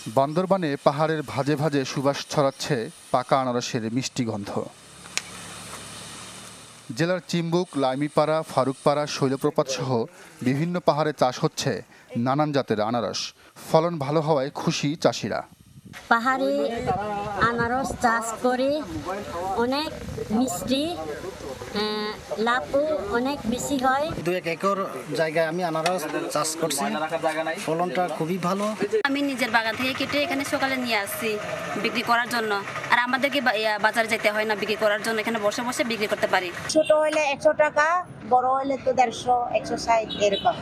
বান্দরবানে পাহাড়ের ভাজে ভাজে সুবাস ছড়াচ্ছে পাকা আনারসের মিষ্টি গন্ধ। জেলার চিম্বুক, লাইমিপাড়া, ফারুকপাড়া, শৈলপ্রপাত সহ বিভিন্ন পাহাড়ে চাষ হচ্ছে নানান জাতের আনারস। ফলন ভালো হওয়ায় খুশি চাষিরা। পাহাড়ে আনারস চাষ করে অনেক মিষ্টি, লাভও অনেক বেশি হয়। 2 একর জায়গায় আমি আনারস চাষ করছি, ফলনটা খুবই ভালো। আমি নিজের বাগান থেকে কেটে এখানে সকালে নিয়ে আসছি বিক্রি করার জন্য, আর আমাদেরকে বাজারে যেতে হয় না বিক্রি করার জন্য, এখানে বসে বসে বিক্রি করতে পারি। ছোট হলে 100 টাকা, বড় হলে তো 150, 160 এরকম।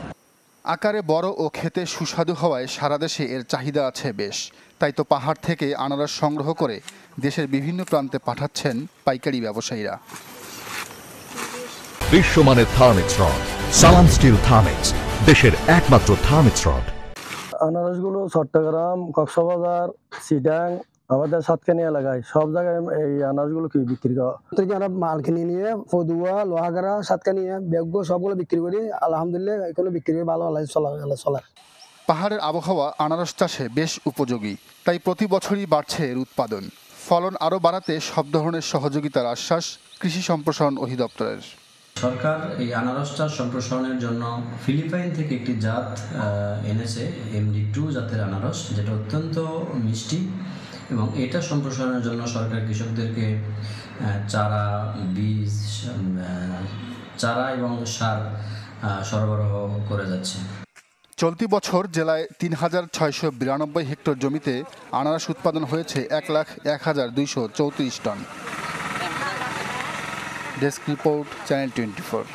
আকারে বড় ও খেতে সুস্বাদু হওয়ায় সারা দেশে এর চাহিদা আছে বেশ। তাই তো পাহাড় থেকে আনারস সংগ্রহ করে দেশের বিভিন্ন প্রান্তে পাঠাচ্ছেন পাইকারি ব্যবসায়ীরা। বিশ্বমানের থার্মিক্স রড, সালাম স্টিল থার্মিক্স, দেশের একমাত্র থার্মিক্স রড। আনারসগুলো চট্টগ্রাম, কক্সবাজার, চিটাং, আমাদের সাতকানিয়া এলাকায় সব জায়গায় এই আনারসগুলো কি বিক্রি করা। আমরা মাল কিনে নিয়ে পদুয়া, লোহাগাড়া, সাতকানিয়া, বেগো সবগুলো বিক্রি করি। আলহামদুলিল্লাহ এগুলো বিক্রি করে ভালো চলার। পাহাড়ের আবহাওয়া আনারস চাষে বেশ উপযোগী, তাই প্রতি বছরই বাড়ছে এর উৎপাদন। ফলন আরও বাড়াতে সব ধরনের সহযোগিতার আশ্বাস কৃষি সম্প্রসারণ অধিদপ্তরের। সরকার এই আনারস চাষ সম্প্রসারণের জন্য ফিলিপাইন থেকে একটি জাত এনেছে, MD2 জাতের আনারস, যেটা অত্যন্ত মিষ্টি, এবং এটা সম্প্রসারণের জন্য সরকার কৃষকদেরকে চারা, বীজ, চারা এবং সার সরবরাহ করে যাচ্ছে। চলতি বছর জেলায় ৩,৬৯২ হেক্টর জমিতে আনারস উৎপাদন হয়েছে ১,০১,২34 টন। Desk report, channel 24।